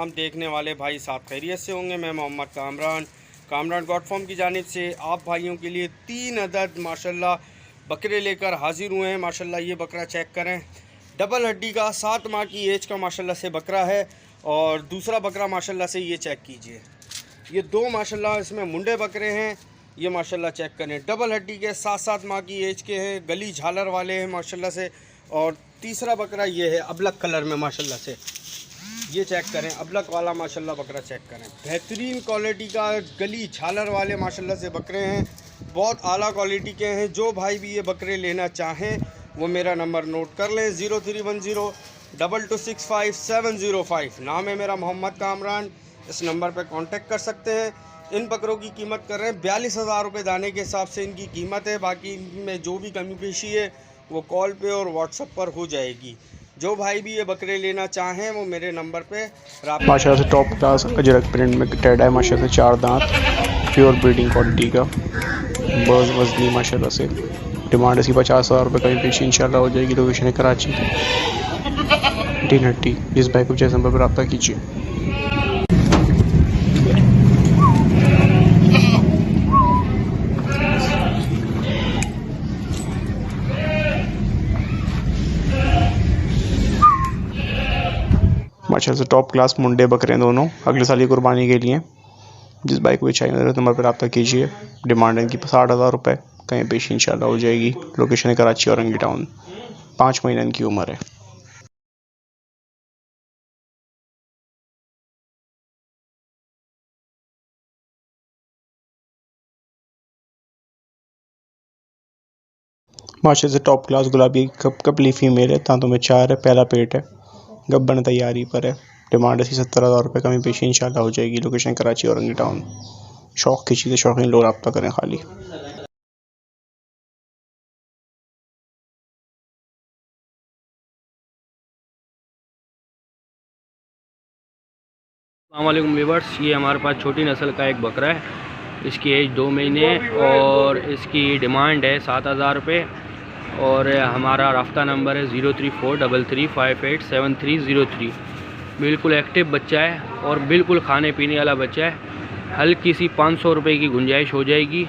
तमाम देखने वाले भाई साथ खैरियत से होंगे। मैं मोहम्मद कामरान गॉड फार्म की जानिब से आप भाइयों के लिए 3 अदद माशाल्लाह बकरे लेकर हाजिर हुए हैं। माशाल्लाह ये बकरा चेक करें, डबल हड्डी का 7 माह की एज का माशाल्लाह से बकरा है। और दूसरा बकरा माशाल्लाह से ये चेक कीजिए, ये 2 माशाल्लाह इसमें मुंडे बकरे हैं। ये माशाल्लाह चेक करें, डबल हड्डी के 7 माह की एज के हैं, गली झालर वाले हैं माशाल्लाह से। और तीसरा बकरा ये है अबलक कलर में माशाल्लाह से, ये चेक करें, अबलक वाला माशाल्लाह बकरा चेक करें। बेहतरीन क्वालिटी का गली झालर वाले माशाल्लाह से बकरे हैं, बहुत आला क्वालिटी के हैं। जो भाई भी ये बकरे लेना चाहें वो मेरा नंबर नोट कर लें, 03102265 नाम है मेरा मोहम्मद कामरान। इस नंबर पर कांटेक्ट कर सकते हैं। इन बकरों की कीमत कर रहे हैं 42,000 रुपये दाने के हिसाब से इनकी कीमत है। बाकी इनमें जो भी कमी पेशी है वो कॉल पे और व्हाट्सएप पर हो जाएगी। जो भाई भी ये बकरे लेना चाहें वो मेरे नंबर पे माशाल्लाह से टॉप क्लास अजरक प्रिंट में टेड है। माशाल्लाह से 4 दांत, प्योर ब्रीडिंग क्वालिटी का, बस वजनी माशाल्लाह से। डिमांड इसकी 50,000 रुपये कहीं पेशी इंशाल्लाह हो जाएगी। लोकेशन है कराची की, 3 हट्टी। जिस भाई को जैसे नंबर पर रब्ता कीजिए। माशाल्लाह से टॉप क्लास मुंडे बकरे हैं दोनों, अगले साल की कुर्बानी के लिए। जिस बाइक को भी चाहिए मेरे नंबर पर रब्ता कीजिए। डिमांड है इनकी 60,000 रुपये, कहीं पेशी इंशाल्लाह हो जाएगी। लोकेशन है कराची औरंगी टाउन। 5 महीने इनकी उम्र है। माशाल्लाह से टॉप क्लास गुलाबी कपली फीमेल है, दांतों में 4 है, पहला पेट है, गब्बन तैयारी पर है। डिमांड इसकी 70,000 रुपये, कमी पेशी इंशाल्लाह हो जाएगी। Location Karachi Orangi town. शौक़ की चीज़ें शौकीन लोग रब्ता करें खाली। अस्सलामुअलैकुम व्यूअर्स, ये हमारे पास छोटी नस्ल का एक बकरा है। इसकी एज 2 महीने और इसकी डिमांड है 7,000 रुपये। और हमारा राफ्ता नंबर है 0343358730 बिल्कुल एक्टिव बच्चा है और बिल्कुल खाने पीने वाला बच्चा है। हल्की सी 500 रुपये की गुंजाइश हो जाएगी।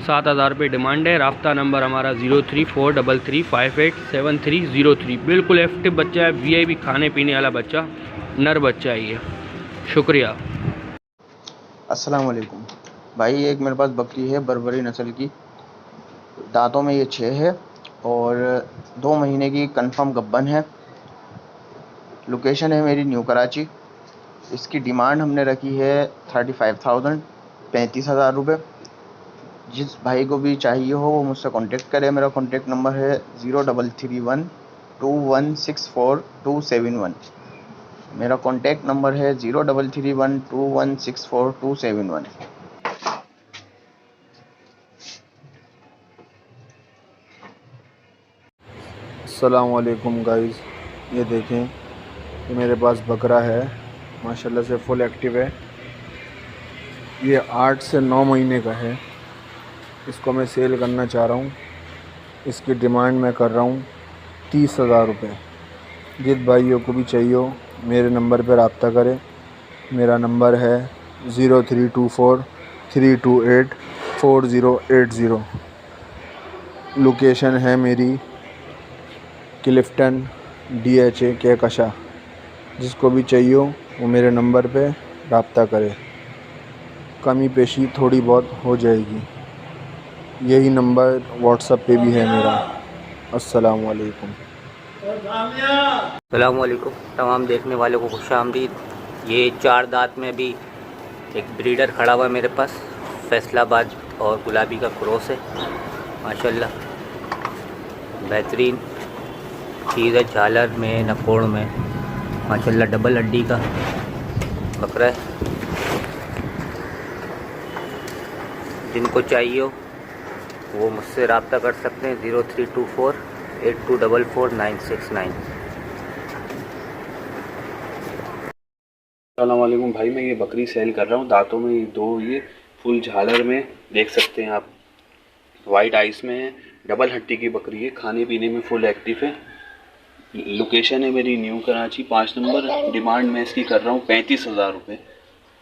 7,000 रुपये डिमांड है। राफ्ता नंबर हमारा 0343358730। बिल्कुल एक्टिव बच्चा है, वीआईपी खाने पीने वाला बच्चा, नर बच्चा है ये। शुक्रिया। अस्सलाम वालेकुम भाई, एक मेरे पास बकरी है बर्बरी नस्ल की, दांतों में ये 6 है और 2 महीने की कंफर्म गब्बन है। लोकेशन है मेरी न्यू कराची। इसकी डिमांड हमने रखी है 35,000 रुपये। जिस भाई को भी चाहिए हो वो मुझसे कांटेक्ट करे। मेरा कांटेक्ट नंबर है 03312164 मेरा कॉन्टैक्ट नंबर है 03312164 अस्सलाम वालेकुम गाइस, ये देखें, ये मेरे पास बकरा है, माशाल्लाह से फुल एक्टिव है। ये 8 से 9 महीने का है। इसको मैं सेल करना चाह रहा हूँ। इसकी डिमांड मैं कर रहा हूँ 30,000 रुपये। जिस भाइयों को भी चाहिए हो मेरे नंबर पर रब्ता करें। मेरा नंबर है 0324-328-4080। लोकेशन है मेरी क्लिफ्टन DHA कहकशां। जिसको भी चाहिए हो वो मेरे नंबर पे रब्ता करे, कमी पेशी थोड़ी बहुत हो जाएगी। यही नंबर व्हाट्सएप पे भी है मेरा। अस्सलाम वालेकुम। अस्सलाम वालेकुम तमाम देखने वालों को खुशामदीद। ये 4 दांत में भी एक ब्रीडर खड़ा हुआ है मेरे पास, फैसलाबाद और गुलाबी का क्रॉस है। माशाल्लाह बेहतरीन चीज़ है, झालर में नकोड़ में माशाल्लाह डबल हड्डी का बकरा है। जिनको चाहिए हो वो मुझसे रब्ता कर सकते हैं 0324-8244-969। अस्सलाम वालेकुम भाई, मैं ये बकरी सेल कर रहा हूँ। दांतों में 2 ये फुल झालर में देख सकते हैं आप, वाइट आइस में है, डबल हड्डी की बकरी है, खाने पीने में फुल एक्टिव है। लोकेशन है मेरी न्यू कराची 5 नंबर। डिमांड मैं इसकी कर रहा हूँ 35,000 रुपये।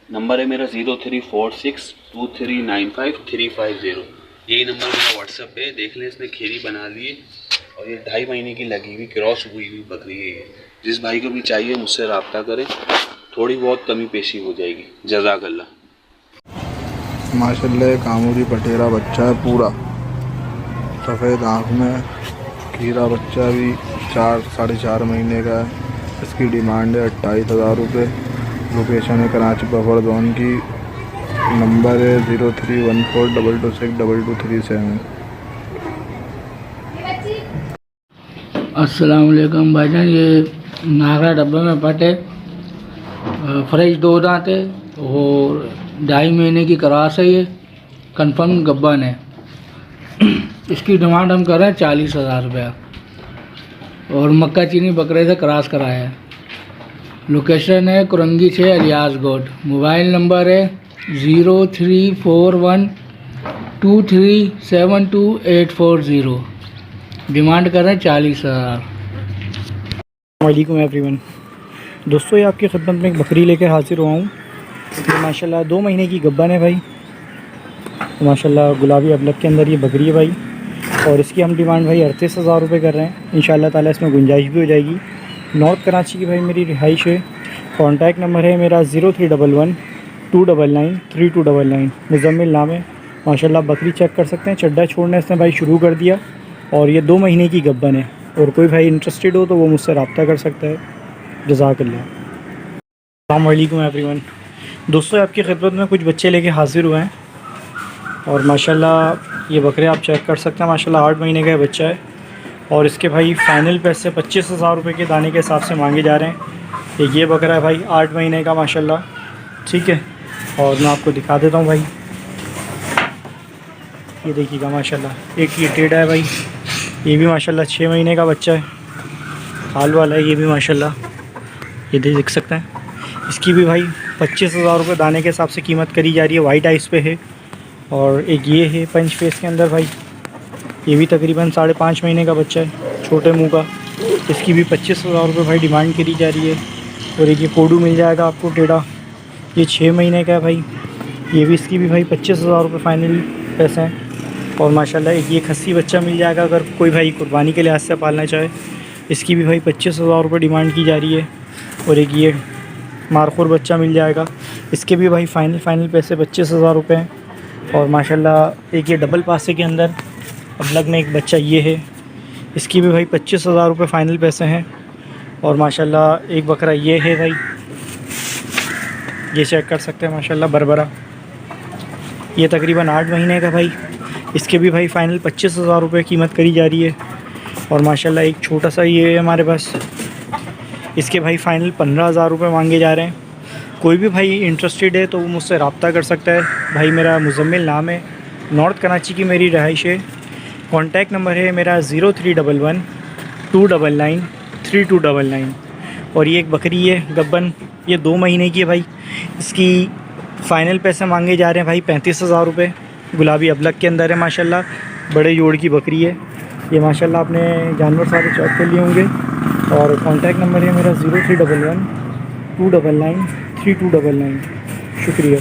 नंबर है मेरा 03462395 यही नंबर मेरा व्हाट्सअप पे। देख लें, इसने खेरी बना ली है और ये 2.5 महीने की लगी हुई क्रॉस हुई बकरी है। जिस भाई को भी चाहिए मुझसे रब्ता करें, थोड़ी बहुत कमी पेशी हो जाएगी। जज़ाकल्लाह। माशाल्लाह कामूरी पटेरा बच्चा है, पूरा सफ़ेद आँख में, खीरा बच्चा भी 4-4.5 महीने का है। इसकी डिमांड है 28,000 रुपये। लोकेशन है कराची बफर जोन की। नंबर है 0314226227। अस्सलाम वालेकुम भाईजान। ये नागरा डब्बे में पटे फ्रेश 2 दांत है और 2.5 महीने की क्रॉस है। ये कंफर्म गब्बन है। इसकी डिमांड हम कर रहे हैं 40,000 रुपया और मक्का चीनी बकरे से क्रॉस कराया है। लोकेशन है कुरंगी 6 अलियास गोड। मोबाइल नंबर है 0341237280। डिमांड कर रहे हैं 40,000। वालेकुम एवरीवन। दोस्तों, ये आपकी खिदमत में एक बकरी लेकर हाजिर हुआ हूँ। ये माशाल्लाह 2 महीने की गब्बन है भाई। तो माशाल्लाह गुलाबी अबलग के अंदर ये बकरी है भाई। और इसकी हम डिमांड भाई 38,000 रुपये कर रहे हैं। इंशाल्लाह ताला इसमें गुंजाइश भी हो जाएगी। नॉर्थ कराची की भाई मेरी रिहाइश है। कॉन्टैक्ट नंबर है मेरा 031129932299। मुजम्मिल नाम है। माशाल्लाह बकरी चेक कर सकते हैं। चड्डा छोड़ना इसने भाई शुरू कर दिया और ये 2 महीने की गब्बन है। और कोई भाई इंटरेस्टेड हो तो वो मुझसे रब्ता कर सकता है। जज़ाकल्लाह। अस्सलाम वालेकुम एवरीवन। दोस्तों, आपकी खिदमत में कुछ बच्चे लेके हाज़िर हुए हैं और माशाल्लाह ये बकरे आप चेक कर सकते हैं। माशाल्लाह 8 महीने का बच्चा है और इसके भाई फ़ाइनल पैसे 25,000 रुपये के दाने के हिसाब से मांगे जा रहे हैं। एक ये बकरा है भाई 8 महीने का माशाल्लाह, ठीक है। और मैं आपको दिखा देता हूँ भाई, ये देखिएगा माशाल्लाह। एक ये टेढ़ा है भाई, ये भी माशाल्लाह 6 महीने का बच्चा है, हाल वाला है ये भी माशाल्लाह। ये देख सकते हैं। इसकी भी भाई 25,000 रुपये दाने के हिसाब से कीमत करी जा रही है। वाइट आइस पे है। और एक ये है पंच फेस के अंदर भाई, ये भी तकरीबन 5.5 महीने का बच्चा है, छोटे मुंह का। इसकी भी 25,000 रुपये भाई डिमांड करी जा रही है। और एक ये कोडू मिल जाएगा आपको टेढ़ा, ये 6 महीने का है भाई। ये भी इसकी भी भाई 25,000 रुपये फ़ाइनल पैसे हैं। और माशाल्लाह एक ये खस्सी बच्चा मिल जाएगा अगर कोई भाई कुर्बानी के लिहाज से पालना चाहे। इसकी भी भाई 25,000 रुपये डिमांड की जा रही है। और एक ये मारखुर बच्चा मिल जाएगा, इसके भी भाई फ़ाइनल पैसे 25,000 रुपये हैं। और माशाल्लाह एक ये डबल पासे के अंदर अबलग में एक बच्चा ये है, इसकी भी भाई 25,000 रुपये फ़ाइनल पैसे हैं। और माशाल्लाह एक बकरा ये है भाई, ये चेक कर सकते हैं माशाल्लाह बरबरा, ये तकरीबन 8 महीने का भाई। इसके भी भाई फ़ाइनल 25,000 रुपये कीमत करी जा रही है। और माशाल्लाह एक छोटा सा ये है हमारे पास, इसके भाई फ़ाइनल 15,000 रुपये मांगे जा रहे हैं। कोई भी भाई इंटरेस्टेड है तो वो मुझसे रब्ता कर सकता है। भाई मेरा मुजम्मिल नाम है, नॉर्थ कराची की मेरी रहाइश है। कॉन्टैक्ट नंबर है मेरा 031129932299। और ये एक बकरी है गब्बन, ये 2 महीने की है भाई। इसकी फ़ाइनल पैसे मांगे जा रहे हैं भाई 35,000 रुपये। गुलाबी अबलग के अंदर है माशाल्लाह, बड़े जोड़ की बकरी है ये माशाल्लाह। आपने जानवर सारे चेक कर लिए होंगे। और कॉन्टैक्ट नंबर है मेरा 031129932299। शुक्रिया।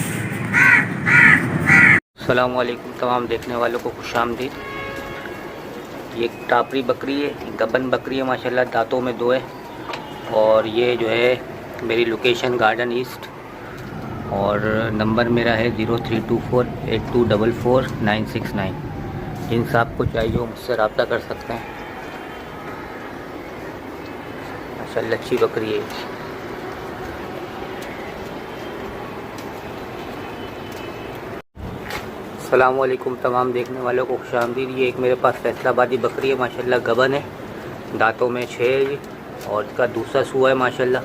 अस्सलाम वालेकुम तमाम देखने वालों को खुशामदीद। ये टापरी बकरी है, गबन बकरी है माशाल्लाह, दांतों में 2 है। और ये जो है मेरी लोकेशन गार्डन ईस्ट। और नंबर मेरा है 032482444969। जिनसे आपको चाहिए वो मुझसे रब्ता कर सकते हैं। माशाल्लाह अच्छी बकरी है। अस्सलाम वालेकुम तमाम देखने वालों को खुशामदीद। ये एक मेरे पास फैसलाबादी बकरी है माशाल्लाह, गबन है, दांतों में 6 है और इसका दूसरा सूआ है माशाल्लाह।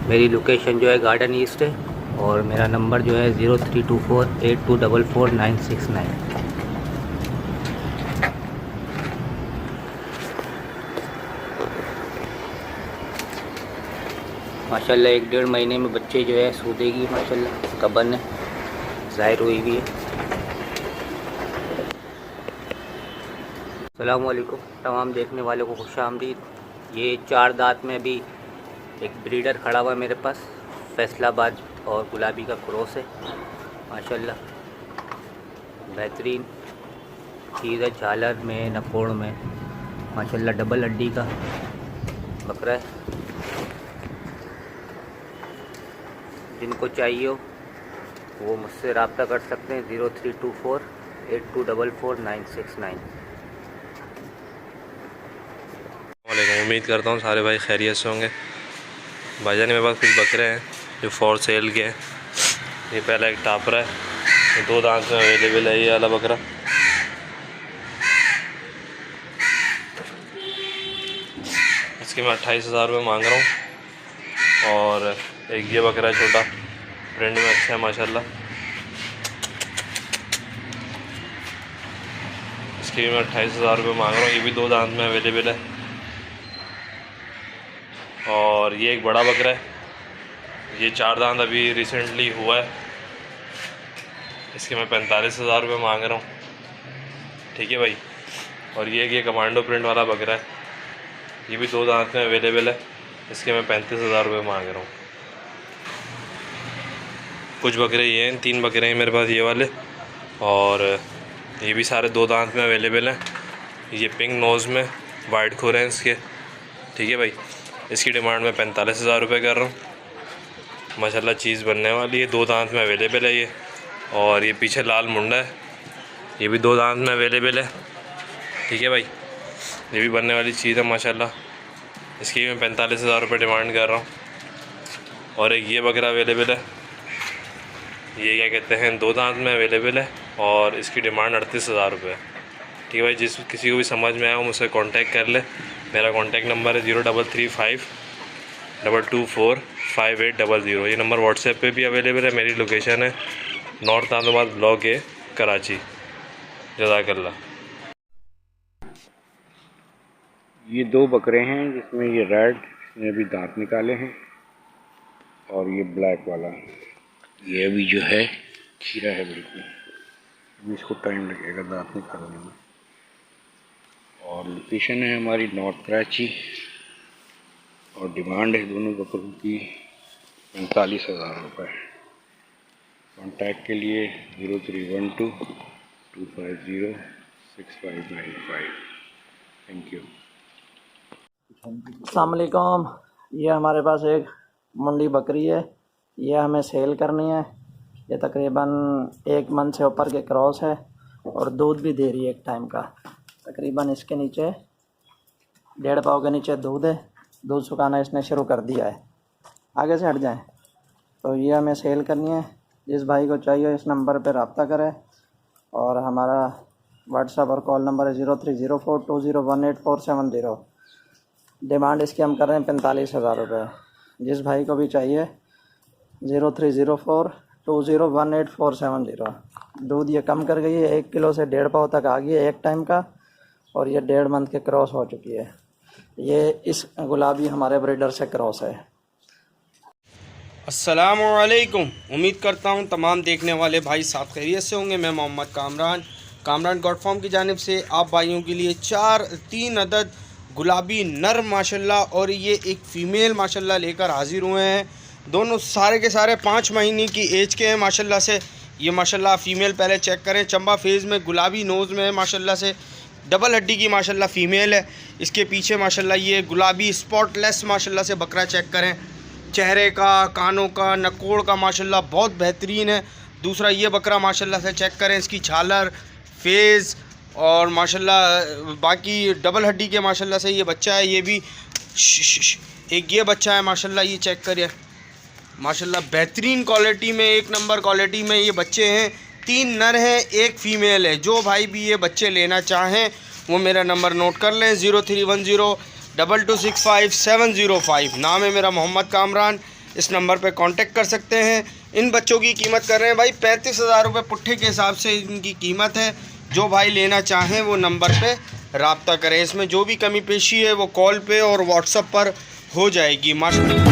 मेरी लोकेशन जो है गार्डन ईस्ट है। और मेरा नंबर जो है 032482444969। माशाल्लाह 1-1.5 महीने में बच्चे जो है सू देगी माशाल्लाह, गबन है, ज़ाहिर हुई भी है। अस्सलाम वालेकुम तमाम देखने वालों को खुशामदीद। ये 4 दांत में भी एक ब्रीडर खड़ा हुआ है मेरे पास, फैसलाबाद और गुलाबी का क्रॉस है। माशाल्लाह बेहतरीन चीज़ है, झालर में नकोड़ में माशाल्लाह डबल हड्डी का बकरा है। जिनको चाहिए हो वो मुझसे रब्ता कर सकते हैं 0324 8244 969। उम्मीद करता हूँ सारे भाई खैरियत से होंगे। भाईजान मेरे पास कुछ बकरे हैं जो फॉर सेल के हैं। ये पहला एक टापरा है, ये 2 दांत में अवेलेबल है। ये वाला बकरा इसके मैं 28,000 रुपये मांग रहा हूँ। और एक ये बकरा छोटा प्रिंट में अच्छा है माशाल्लाह, इसके भी मैं 28,000 रुपये मांग रहा हूँ। ये भी 2 दांत में अवेलेबल है। और ये एक बड़ा बकरा है, ये 4 दांत अभी रिसेंटली हुआ है। इसके मैं 45,000 रुपये मांग रहा हूँ। ठीक है भाई। और ये कमांडो प्रिंट वाला बकरा है, ये भी 2 दांत में अवेलेबल है। इसके मैं 35,000 रुपये मांग रहा हूँ। कुछ बकरे ये हैं, 3 बकरे हैं मेरे पास ये वाले, और ये भी सारे 2 दांत में अवेलेबल हैं। ये पिंक नोज़ में वाइट खोर हैं इसके। ठीक है भाई। इसकी डिमांड मैं 45,000 रुपये कर रहा हूँ। माशाल्लाह चीज़ बनने वाली है, 2 दांत में अवेलेबल है ये। और ये पीछे लाल मुंडा है, ये भी 2 दांत में अवेलेबल है। ठीक है भाई। ये भी बनने वाली चीज़ है माशाल्लाह। इसकी मैं 45,000 रुपये डिमांड कर रहा हूँ। और एक ये बकरा अवेलेबल है, ये क्या कहते हैं 2 दांत में अवेलेबल है, और इसकी डिमांड 38,000 रुपये है। ठीक है भाई। किसी को भी समझ में आया हो मुझसे कांटेक्ट कर ले। मेरा कांटेक्ट नंबर है 0335 224 5800। ये नंबर व्हाट्सएप पे भी अवेलेबल है। मेरी लोकेशन है नॉर्थ आलमाबाद ब्लॉक है, कराची। जज़ाकल्लाह। ये 2 बकरे हैं जिसमें ये रेड ने भी दांत निकाले हैं, और ये ब्लैक वाला ये भी जो है खीरा है बिल्कुल। इसको टाइम लगेगा दांत निकालने में। और लोकेशन है हमारी नॉर्थ कराची, और डिमांड है दोनों बकरों की 45,000 रुपये। कॉन्टैक्ट के लिए 0312 250 6595। Thank you. अस्सलाम वालेकुम। ये हमारे पास एक मुंडी बकरी है, ये हमें सेल करनी है। ये तकरीबन 1 मंथ से ऊपर के क्रॉस है, और दूध भी दे रही है एक टाइम का। तकरीबन इसके नीचे 1.5 पाव के नीचे दूध है। दूध सुखाना इसने शुरू कर दिया है। आगे से हट जाएं। तो ये हमें सेल करनी है। जिस भाई को चाहिए इस नंबर पर रब्ता करें। और हमारा व्हाट्सएप और कॉल नंबर है 0304 2018470। डिमांड इसकी हम कर रहे हैं 45,000 रुपये। जिस भाई को भी चाहिए 0304 2018470। दूध ये कम कर गई है, 1 किलो से 1.5 पाव तक आ गई है एक टाइम का, और ये 1.5 मंथ के क्रॉस हो चुकी है। ये इस गुलाबी हमारे ब्रीडर से क्रॉस है। अस्सलाम वालेकुम। उम्मीद करता हूँ तमाम देखने वाले भाई साथ खैरियत से होंगे। मैं मोहम्मद कामरान गॉड फार्म की जानिब से आप भाइयों के लिए 3 अदद गुलाबी नर माशाल्लाह, और ये एक फ़ीमेल माशाल्लाह लेकर हाजिर हुए हैं। दोनों सारे के सारे 5 महीने की एज के हैं माशाल्लाह से। ये माशाल्लाह फ़ीमेल पहले चेक करें, चंबा फेज़ में गुलाबी नोज़ में है माशाल्लाह से, डबल हड्डी की माशाल्लाह फ़ीमेल है। इसके पीछे माशाल्लाह ये गुलाबी स्पॉटलेस माशाल्लाह से बकरा चेक करें, चेहरे का, कानों का, नकोड़ का माशाल्लाह बहुत बेहतरीन है। दूसरा ये बकरा माशाल्लाह से चेक करें, इसकी झालर, फेज़ और माशाल्लाह बाकी डबल हड्डी के माशाल्लाह से ये बच्चा है। ये भी एक ये बच्चा है माशाल्लाह, ये चेक करिए माशाल्लाह बेहतरीन क्वालिटी में, 1 नंबर क्वालिटी में ये बच्चे हैं। 3 नर हैं, 1 फ़ीमेल है। जो भाई भी ये बच्चे लेना चाहें वो मेरा नंबर नोट कर लें 0310 2265 705। नाम है मेरा मोहम्मद कामरान। इस नंबर पे कांटेक्ट कर सकते हैं। इन बच्चों की कीमत कर रहे हैं भाई 35,000 रुपये पुट्ठे के हिसाब से इनकी कीमत है। जो भाई लेना चाहें वो नंबर पे रब्ता करें। इसमें जो भी कमी पेशी है वो कॉल पे और व्हाट्सएप पर हो जाएगी माशाल्लाह।